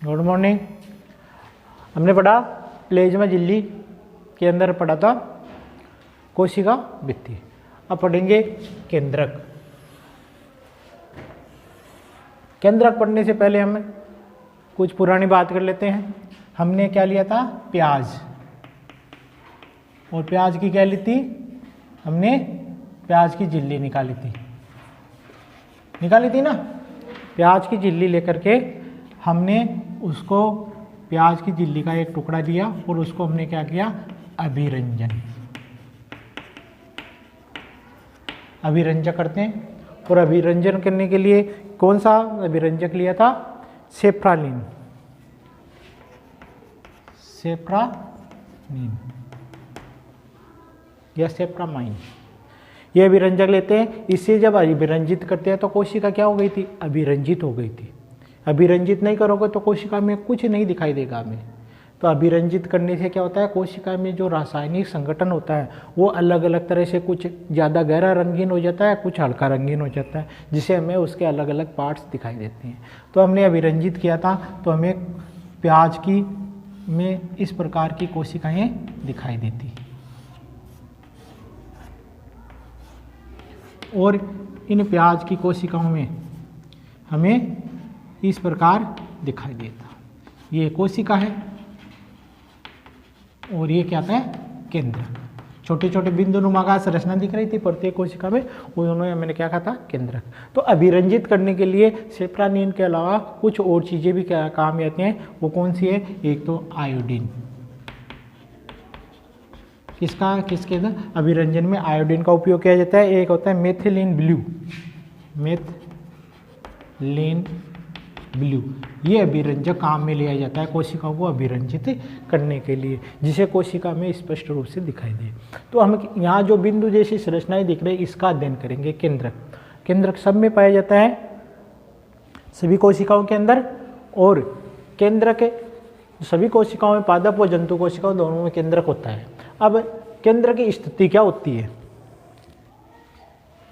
Good morning. हमने पढ़ा प्लेज्मा झिल्ली के अंदर पढ़ा था कोशिका भित्ति। अब पढ़ेंगे केंद्रक। केंद्रक पढ़ने से पहले हम कुछ पुरानी बात कर लेते हैं। हमने क्या लिया था? प्याज। और प्याज की क्या ली थी? हमने प्याज की झिल्ली निकाली थी ना। प्याज की झिल्ली लेकर के हमने उसको प्याज की झिल्ली का एक टुकड़ा लिया और उसको हमने क्या किया? अभिरंजक करते हैं। और अभिरंजन करने के लिए कौन सा अभिरंजक लिया था? सेफ्रालिन या सेफ्रामाइन। ये अभिरंजक लेते हैं। इससे जब अभिरंजित करते हैं तो कोशिका क्या हो गई थी? अभिरंजित हो गई थी। अभिरंजित नहीं करोगे तो कोशिका में कुछ नहीं दिखाई देगा हमें। तो अभिरंजित करने से क्या होता है? कोशिका में जो रासायनिक संगठन होता है वो अलग अलग तरह से, कुछ ज़्यादा गहरा रंगीन हो जाता है, कुछ हल्का रंगीन हो जाता है, जिसे हमें उसके अलग अलग पार्ट्स दिखाई देते हैं। तो हमने अभिरंजित किया था तो हमें प्याज की में इस प्रकार की कोशिकाएं दिखाई देती और इन प्याज की कोशिकाओं में हमें इस प्रकार दिखाई देता। ये कोशिका है और ये क्या है? केंद्र। छोटे छोटे बिंदु नुमा संरचना दिख रही थी प्रत्येक कोशिका में, उन्होंने मैंने क्या कहा था? केंद्रक। तो अभिरंजित करने के लिए सेफ्रालिन के अलावा कुछ और चीज़ें भी क्या काम में आती हैं। वो कौन सी है? एक तो आयोडीन। किसके अंदर? अभिरंजन में आयोडीन का उपयोग किया जाता है। एक होता है मेथिलीन ब्लू। ये अभिरंजक काम में लिया जाता है कोशिकाओं को अभिरंजित करने के लिए, जिसे कोशिका में स्पष्ट रूप से दिखाई दे। तो हम यहाँ जो बिंदु जैसी संरचनाएं दिख रही है इसका अध्ययन करेंगे। केंद्रक सब में पाया जाता है, सभी कोशिकाओं के अंदर। और केंद्रक सभी कोशिकाओं में, पादप और जंतु कोशिकाओं दोनों में केंद्रक होता है। अब केंद्र की स्थिति क्या होती है?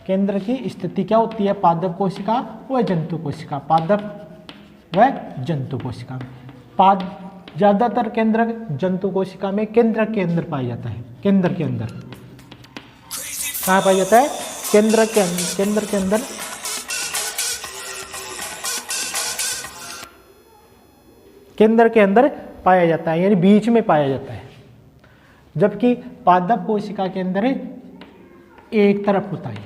केंद्र की स्थिति क्या होती है? पादप कोशिका व जंतु कोशिका, पादप व जंतु कोशिका में। ज्यादातर केंद्रक जंतु कोशिका में केंद्रक के अंदर पाया जाता है। केंद्र के अंदर कहाँ पाया जाता है? केंद्र के अंदर केंद्र के अंदर पाया जाता है, यानी बीच में पाया जाता है। जबकि पादप कोशिका के अंदर एक तरफ होता है,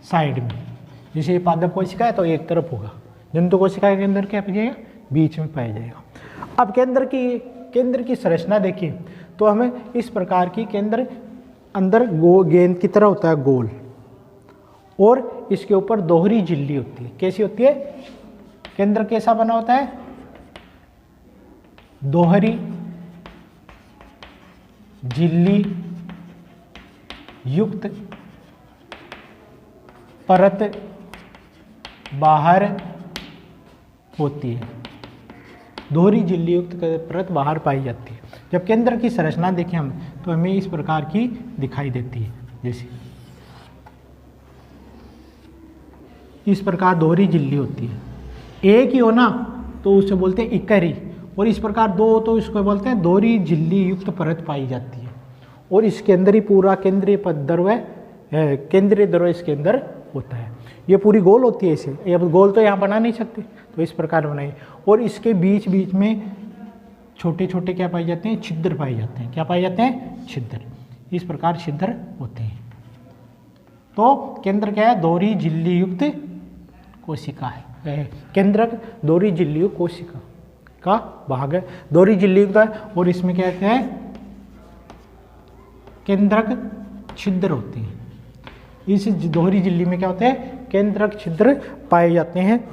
साइड में। जैसे ये पादप कोशिका है तो एक तरफ होगा, जंतु कोशिका के अंदर क्या पाया जाएगा? बीच में पाया जाएगा। अब केंद्र की संरचना देखिए तो हमें इस प्रकार की केंद्र अंदर गेंद की तरह होता है, गोल, और इसके ऊपर दोहरी झिल्ली होती है। कैसी होती है? केंद्र कैसा बना होता है? दोहरी झिल्ली युक्त परत बाहर होती है। दोहरी झिल्ली युक्त परत बाहर पाई जाती है। जब केंद्र की संरचना देखें हम तो हमें इस प्रकार की दिखाई देती है। जैसे इस प्रकार दोहरी झिल्ली होती है। एक ही हो ना तो उसे बोलते हैं इकरी, और इस प्रकार दो हो तो इसको बोलते हैं दोहरी झिल्ली युक्त परत पाई जाती है। और इसके अंदर ही पूरा केंद्रीय द्रव्य इसके अंदर होता है। ये पूरी गोल होती है इसे, अब गोल तो यहाँ बना नहीं सकते तो इस प्रकार बनाई। और इसके बीच बीच में छोटे छोटे क्या पाए जाते हैं? छिद्र पाए जाते हैं। क्या पाए जाते हैं? छिद्र। इस प्रकार छिद्र होते हैं। तो केंद्र क्या है? दोहरी झिल्ली युक्त कोशिका है। केंद्रक दोहरी झिल्ली युक्त कोशिका का भाग है, दोहरी झिल्ली युक्त है। और इसमें क्या कहते हैं? केंद्रक छिद्र होते हैं। इस दोहरी झिल्ली में क्या होते हैं? केंद्रक छिद्र पाए जाते हैं।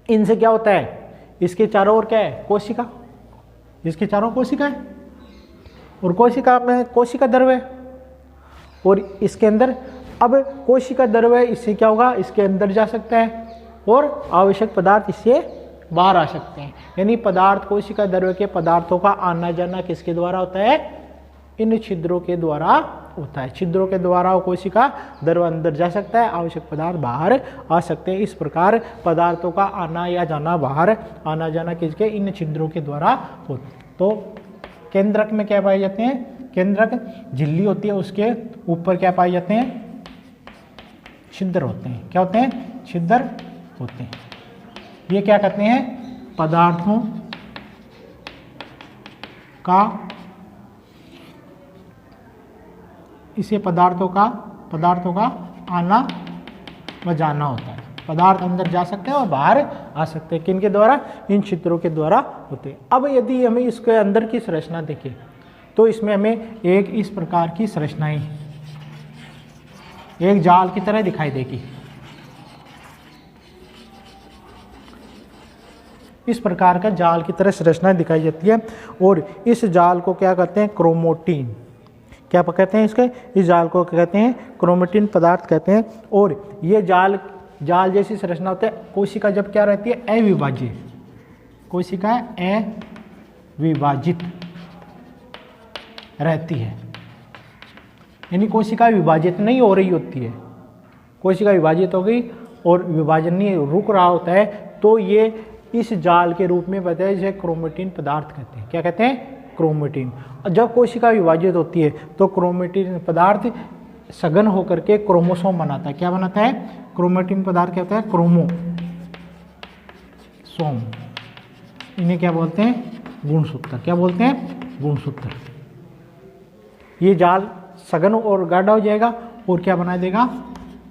इनसे क्या होता है? इसके चारों ओर क्या है? कोशिका। इसके चारों कोशिका है और कोशिका में कोशिका द्रव्य है। और इसके अंदर अब कोशिका द्रव्य, इससे क्या होगा? इसके अंदर जा सकता है और आवश्यक पदार्थ इससे बाहर आ सकते हैं। यानी पदार्थ, कोशिका द्रव्य के पदार्थों का आना जाना किसके द्वारा होता है? इन छिद्रों के द्वारा होता है। छिद्रों के द्वारा कोशिका द्रव अंदर जा सकता है, आवश्यक पदार्थ बाहर आ सकते हैं। इस प्रकार पदार्थों का आना या जाना, बाहर आना जाना किसके, इन छिद्रों के द्वारा होता है। तो केंद्रक में क्या पाए जाते हैं, केंद्रक झिल्ली होती है, उसके ऊपर क्या पाए जाते हैं, छिद्र होते हैं। क्या होते हैं, छिद्र होते हैं। ये क्या कहते हैं, पदार्थों का, इसे पदार्थों का आना व जाना होता है। पदार्थ अंदर जा सकते हैं और बाहर आ सकते हैं, किनके द्वारा, इन छिद्रों के द्वारा होते हैं। अब यदि हमें इसके अंदर की संरचना देखें तो इसमें हमें एक इस प्रकार की संरचनाएं एक जाल की तरह दिखाई देगी। इस प्रकार का जाल की तरह संरचना दिखाई जाती है और इस जाल को क्या कहते हैं, क्रोमैटिन। क्या कहते हैं इसके, इस जाल को कहते हैं क्रोमैटिन पदार्थ कहते हैं। और ये जाल जैसी संरचना होती है। कोशिका जब क्या रहती है, अविभाजित, कोशिका अविभाजित रहती है, यानी कोशिका विभाजित नहीं हो रही होती है। कोशिका विभाजित हो गई और विभाजन नहीं रुक रहा होता है, तो ये इस जाल के रूप में बताया, जिसे क्रोमैटिन पदार्थ कहते हैं। क्या कहते हैं, क्रोमैटिन। जब कोशिका विभाजित होती है तो क्रोमैटिन पदार्थ सघन होकर के क्रोमोसोम बनाता है। क्या बनाता है, क्रोमैटिन पदार्थ क्या होता है, क्रोमोसोम। इन्हें क्या बोलते हैं, गुणसूत्र। क्या बोलते हैं, गुणसूत्र। ये जाल सघन और गाढ़ा हो जाएगा और क्या बना देगा,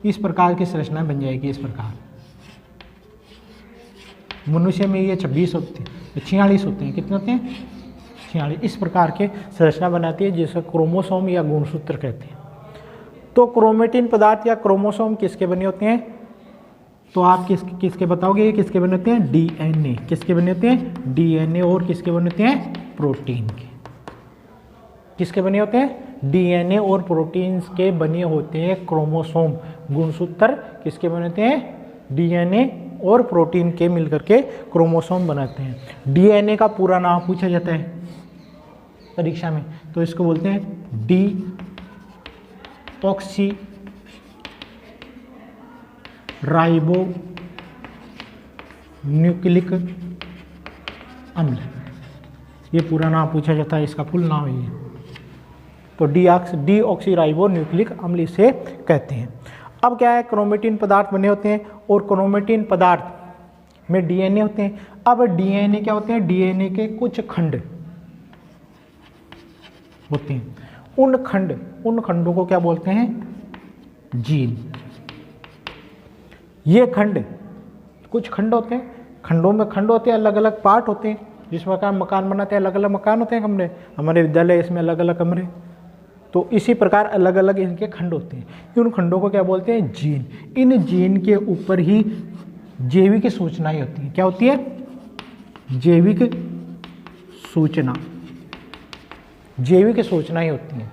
इस प्रकार की संरचना बन जाएगी। इस प्रकार मनुष्य में ये 26 होते हैं, 46 होते हैं। कितने होते हैं, 46। इस प्रकार के संरचना बनाती है, जिसे क्रोमोसोम या गुणसूत्र कहते हैं। तो क्रोमैटिन पदार्थ या क्रोमोसोम किसके बने होते हैं, तो आप किसके बताओगे, ये किसके बने होते हैं, डीएनए। किसके बने होते हैं, डीएनए। और किसके बने होते हैं, प्रोटीन के। किसके बने होते हैं, डीएनए और प्रोटीन के बने होते हैं क्रोमोसोम। गुणसूत्र किसके बने होते हैं, डीएनए और प्रोटीन के मिलकर के क्रोमोसोम बनाते हैं। डीएनए का पूरा नाम पूछा जाता है परीक्षा में, तो इसको बोलते हैं डीऑक्सी राइबो न्यूक्लिक अम्ल। ये पूरा नाम पूछा जाता है, इसका फुल नाम है। तो डीऑक्सी राइबो न्यूक्लिक अम्ल इसे कहते हैं। अब क्या है, क्रोमैटिन पदार्थ बने होते हैं और क्रोमैटिन पदार्थ में डीएनए होते हैं। अब डीएनए क्या होते हैं, डीएनए के कुछ खंड होते हैं। उन खंडों को क्या बोलते हैं, जीन। ये खंड, कुछ खंड होते हैं, खंडों में खंड होते हैं, अलग अलग पार्ट होते हैं। जिस प्रकार मकान बनाते हैं, अलग अलग मकान होते हैं, कमरे, हमारे विद्यालय इसमें अलग अलग कमरे। तो इसी प्रकार अलग अलग इनके खंड होते हैं। उन खंडों को क्या बोलते हैं, जीन। इन जीन के ऊपर ही जैविक सूचनाएं होती हैं। क्या होती है, जैविक सूचना। जैविक सूचनाएं होती हैं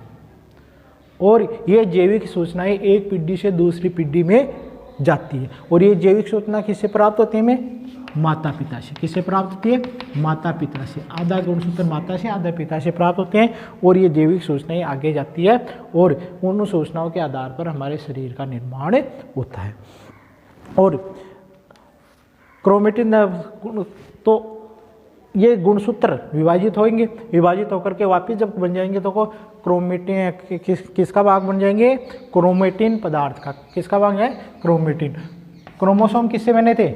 और ये जैविक सूचनाएं एक पीढ़ी से दूसरी पीढ़ी में जाती है। और ये जैविक सूचना किससे प्राप्त होती है, हमें माता पिता से। किससे प्राप्त होती है, माता पिता से। आधा गुणसूत्र माता से, आधा पिता से प्राप्त होते हैं और ये जैविक सूचनाएं आगे जाती है और उन सूचनाओं के आधार पर हमारे शरीर का निर्माण होता है। और क्रोमैटिन, तो ये गुणसूत्र विभाजित होंगे, विभाजित होकर के वापस जब बन जाएंगे तो क्रोमैटिन किसका भाग बन जाएंगे, क्रोमैटिन पदार्थ का। किसका भाग है, क्रोमैटिन। क्रोमोसोम किससे बने थे,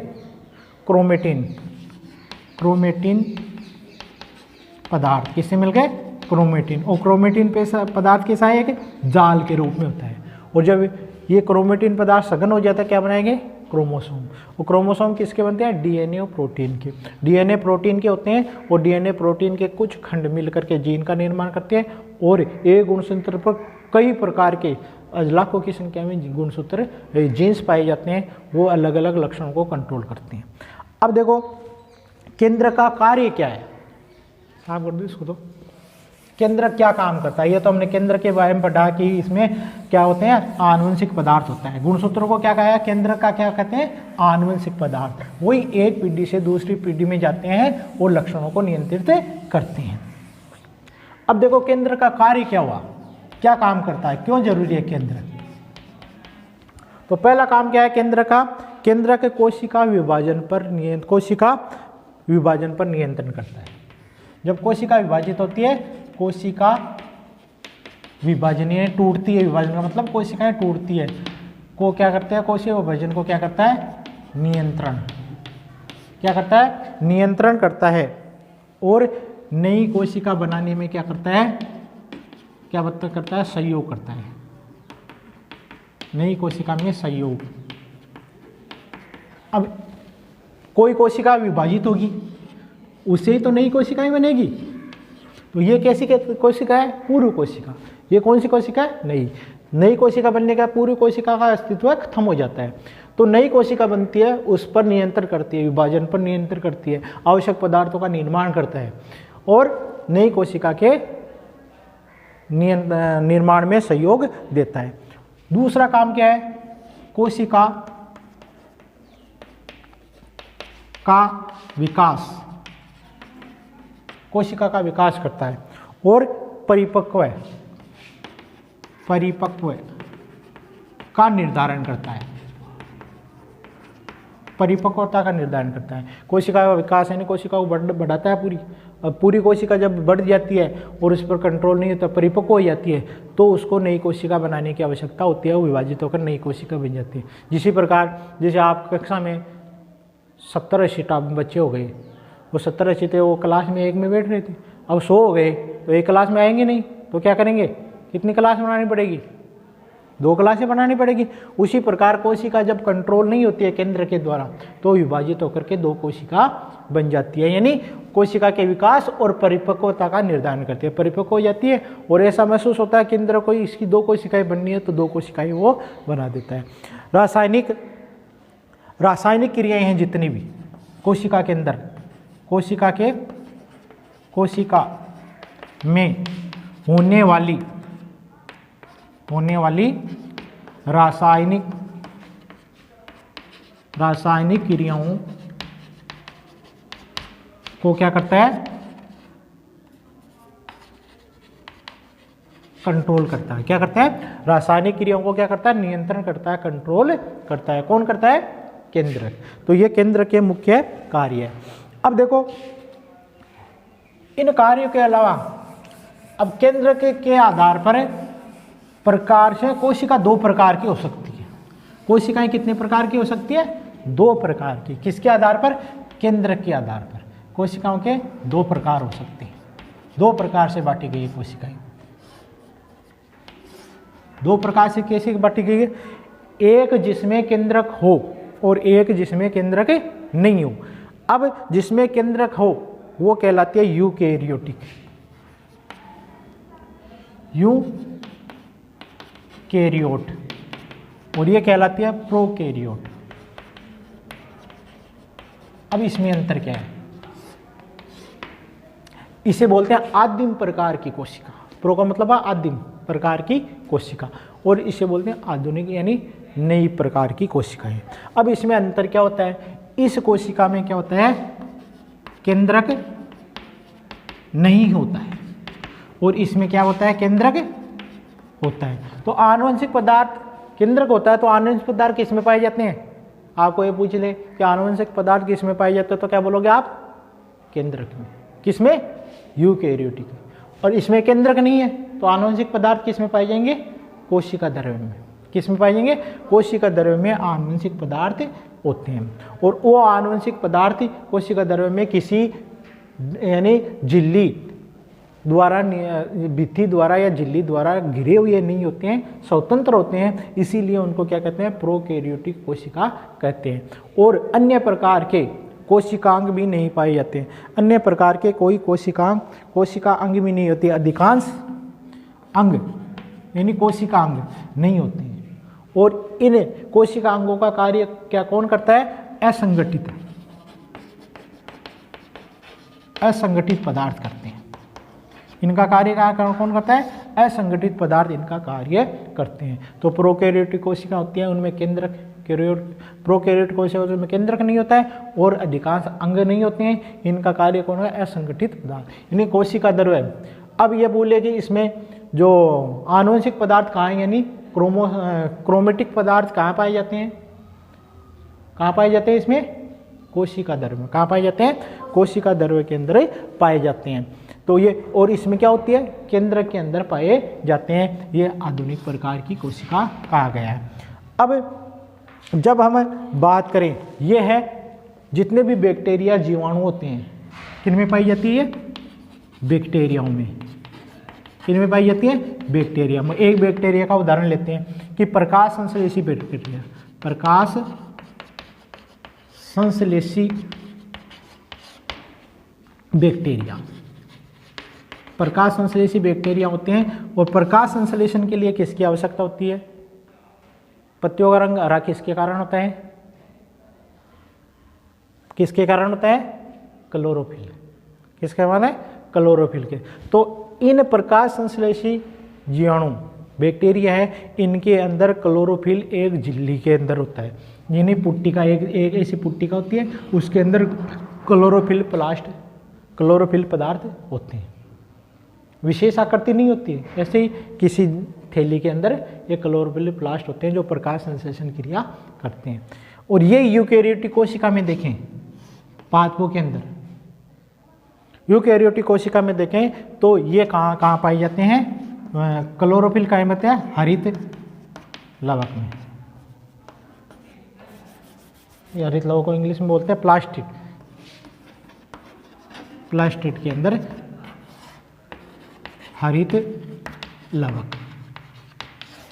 क्रोमैटिन पदार्थ किससे मिल गए, क्रोमैटिन। और क्रोमैटिन पदार्थ कैसा है, एक जाल के रूप में होता है। और जब ये क्रोमैटिन पदार्थ सघन हो जाता है, क्या बनाएंगे, क्रोमोसोम। और क्रोमोसोम किसके बनते हैं, डीएनए और प्रोटीन के। डीएनए प्रोटीन के होते हैं और डीएनए प्रोटीन के कुछ खंड मिलकर के जीन का निर्माण करते हैं। और एक गुणसूत्र पर कई प्रकार के लाखों की संख्या में गुणसूत्र जीन्स पाए जाते हैं, वो अलग अलग लक्षणों को कंट्रोल करते हैं। अब देखो केंद्र का कार्य क्या है, साफ कर दो इसको। तो केंद्र क्या काम करता है, ये तो हमने केंद्र के बारे में पढ़ा कि इसमें क्या होते हैं, आनुवंशिक पदार्थ होता है। गुणसूत्रों को क्या कहा, केंद्र का क्या कहते हैं, आनुवंशिक पदार्थ। वही एक पीढ़ी से दूसरी पीढ़ी में जाते हैं और लक्षणों को नियंत्रित करते हैं। अब देखो केंद्र का कार्य क्या हुआ, क्या काम करता है, क्यों जरूरी है केंद्रक? तो पहला काम क्या है केंद्रक का? केंद्रक कोशिका विभाजन पर नियंत्रण करता है। जब कोशिका विभाजित होती है, कोशिका विभाजन यानी टूटती है, विभाजन का मतलब कोशिकाएं टूटती है, को क्या करते हैं, कोशिका विभाजन को क्या करता है, नियंत्रण, क्या करता है, नियंत्रण करता है। और नई कोशिका बनाने में क्या करता है, क्या करता है, सहयोग करता है, नई कोशिका में सहयोग। अब कोई कोशिका विभाजित होगी, उससे ही तो नई कोशिकाएं बनेगी। तो ये कैसी कोशिका है, पूर्व कोशिका। ये कौन सी कोशिका है, नई कोशिका बनने का पूर्व कोशिका का अस्तित्व खत्म हो जाता है। तो नई कोशिका बनती है, उस पर नियंत्रण करती है, विभाजन पर नियंत्रण करती है, आवश्यक पदार्थों का निर्माण करता है और नई कोशिका के निर्माण में सहयोग देता है। दूसरा काम क्या है, कोशिका का विकास, कोशिका का विकास करता है और परिपक्व का निर्धारण करता है, परिपक्वता का निर्धारण करता है। कोशिका का विकास यानी कोशिका को बढ़ाता है पूरी। अब पूरी कोशिका जब बढ़ जाती है और उस पर कंट्रोल नहीं होता, परिपक्व हो जाती है, तो उसको नई कोशिका बनाने की आवश्यकता होती है, वो विभाजित होकर नई कोशिका बन जाती है। इसी प्रकार जैसे आप कक्षा में 70-80 बच्चे हो गए, वो 70-80 थे, वो क्लास में एक में बैठ रहे थे, अब 100 हो गए तो एक क्लास में आएंगे नहीं, तो क्या करेंगे, कितनी क्लास बनानी पड़ेगी, 2 क्लासें बनानी पड़ेगी। उसी प्रकार कोशिका जब कंट्रोल नहीं होती है केंद्र के द्वारा, तो विभाजित होकर के 2 कोशिका बन जाती है, यानी कोशिका के विकास और परिपक्वता का निर्धारण करती है, परिपक्व हो जाती है और ऐसा महसूस होता है केंद्र को इसकी 2 कोशिकाएं बननी है, तो 2 कोशिकाएं वो बना देता है। रासायनिक क्रियाएं हैं जितनी भी कोशिका के अंदर, कोशिका में होने वाली रासायनिक क्रियाओं को क्या करता है, कंट्रोल करता है। क्या करता है, रासायनिक क्रियाओं को क्या करता है, नियंत्रण करता है, कंट्रोल करता है। कौन करता है, केंद्रक। तो ये केंद्र के मुख्य कार्य है। अब देखो इन कार्यों के अलावा अब केंद्र के आधार पर प्रकार से कोशिका 2 प्रकार की हो सकती है। कोशिकाएं कितने प्रकार की हो सकती है, 2 प्रकार की। किसके आधार पर, केंद्र के आधार पर कोशिकाओं के 2 प्रकार हो सकते हैं। 2 प्रकार से बांटी गई कोशिकाएं, 2 प्रकार से कैसे बांटी गई है, एक जिसमें केंद्रक हो और एक जिसमें केंद्रक नहीं हो। अब जिसमें केंद्रक हो वो कहलाती है यूकेरियोटिक, यूकेरियोट, और ये कहलाती है प्रोकैरियोट। अब इसमें अंतर क्या है, इसे बोलते हैं आदिम प्रकार की कोशिका। प्रो का मतलब है आदिम प्रकार की कोशिका, और इसे बोलते हैं आधुनिक यानी नई प्रकार की कोशिकाएं। अब इसमें अंतर क्या होता है, इस कोशिका में क्या होता है, केंद्रक नहीं होता है और इसमें क्या होता है, केंद्रक होता है। तो आनुवंशिक पदार्थ केंद्रक होता है, तो आनुवंशिक पदार्थ किस में पाए जाते हैं, आपको ये पूछ ले कि आनुवंशिक पदार्थ किस में पाए जाते हैं, तो क्या बोलोगे आप, केंद्रक में। किस में, यूकेरियोटिक। और इसमें केंद्रक नहीं है तो आनुवंशिक पदार्थ किस में पाए जाएंगे, कोशिका द्रव्य में। किस में पाए जाएंगे, कोशिका द्रव्य में आनुवंशिक पदार्थ होते हैं। और वो आनुवंशिक पदार्थ कोशिका द्रव्य में किसी यानी झिल्ली द्वारा, भित्ति द्वारा या झिल्ली द्वारा घिरे हुए नहीं होते हैं, स्वतंत्र होते हैं, इसीलिए उनको क्या कहते हैं, प्रोकैरियोटिक कोशिका कहते हैं। और अन्य प्रकार के कोशिकांग भी नहीं पाए जाते हैं, अन्य प्रकार के कोई कोशिका अंग भी नहीं होते, अधिकांश अंग यानी कोशिका अंग नहीं होते हैं। और इन कोशिका अंगों का कार्य क्या कौन करता है, असंगठित पदार्थ करते हैं। इनका कार्य कौन करता है, असंगठित पदार्थ इनका कार्य करते हैं। तो प्रोकैरियोटिक कोशिका होती है, उनमें केंद्रक, प्रोकैरियोटिक कोशिका में केंद्रक नहीं होता है और अधिकांश अंग नहीं होते हैं। इनका कार्य कौन है, असंगठित पदार्थ यानी कोशिका द्रव्य। अब ये बोले कि इसमें जो आनुवंशिक पदार्थ कहाँ हैं, यानी क्रोमेटिक पदार्थ कहाँ पाए जाते हैं, कहाँ पाए जाते हैं इसमें, कोशिका द्रव्य में। कहाँ पाए जाते हैं, कोशिका द्रव्य के अंदर पाए जाते हैं। तो ये, और इसमें क्या होती है, केंद्र के अंदर पाए जाते हैं। ये आधुनिक प्रकार की कोशिका कहा गया है। अब जब हम बात करें, ये है जितने भी बैक्टीरिया जीवाणु होते हैं, किन में पाई जाती है, बैक्टीरियाओं में। किन में पाई जाती है, बैक्टीरिया में। एक बैक्टीरिया का उदाहरण लेते हैं कि प्रकाश संश्लेषी बैक्टीरिया, प्रकाश संश्लेषी बैक्टीरिया, प्रकाश संश्लेषी बैक्टीरिया होते हैं। और प्रकाश संश्लेषण के लिए किसकी आवश्यकता होती है, पत्तियों का रंग हरा किसके कारण होता है, किसके कारण होता है, क्लोरोफिल। किसके कारण है, क्लोरोफिल के। तो इन प्रकाश संश्लेषी जीवाणु बैक्टीरिया है, इनके अंदर क्लोरोफिल एक झिल्ली के अंदर होता है, यानी पुट्टिका, एक ऐसी पुट्टिका होती है, उसके अंदर क्लोरोफिल पदार्थ होते हैं। विशेष आकृति नहीं होती है, ऐसे ही किसी थैली के अंदर ये क्लोरोफिल प्लास्ट होते हैं जो प्रकाश संश्लेषण क्रिया करते हैं। और ये यूकेरियोटिक कोशिका में देखें, पादपों के अंदर यूकेरियोटिक कोशिका में देखें तो ये कहाँ कहाँ पाए जाते हैं, क्लोरोफिल कहाँ होते हैं, हरित लवक में। ये हरित लवक को इंग्लिश में बोलते हैं प्लास्टिड। प्लास्टिड के अंदर हरित लवक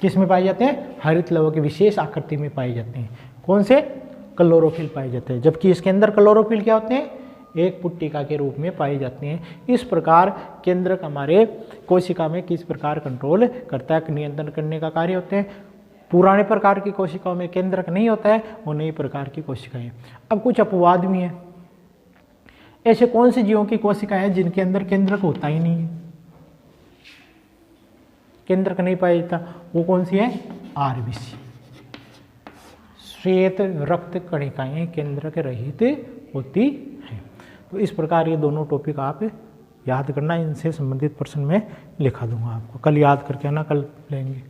किस में पाए जाते हैं, हरित लवक की विशेष आकृति में पाए जाते हैं। कौन से, क्लोरोफिल पाए जाते हैं, जबकि इसके अंदर क्लोरोफिल क्या होते हैं, एक पुट्टिका के रूप में पाए जाते हैं। इस प्रकार केंद्रक हमारे कोशिका में किस प्रकार कंट्रोल करता है, नियंत्रण करने का कार्य होते हैं। पुराने प्रकार की कोशिकाओं में केंद्रक नहीं होता है, और नई प्रकार की कोशिकाएं। अब कुछ अपवाद भी हैं। ऐसे कौन से जीवों की कोशिका है जिनके अंदर केंद्रक होता ही नहीं है, केंद्रक नहीं पाया जाता, वो कौन सी है, आरबीसी, श्वेत रक्त कणिकाएं केंद्रक रहित होती हैं। तो इस प्रकार ये दोनों टॉपिक आप याद करना, इनसे संबंधित प्रश्न में लिखा दूंगा आपको। कल याद करके आना, कल लेंगे।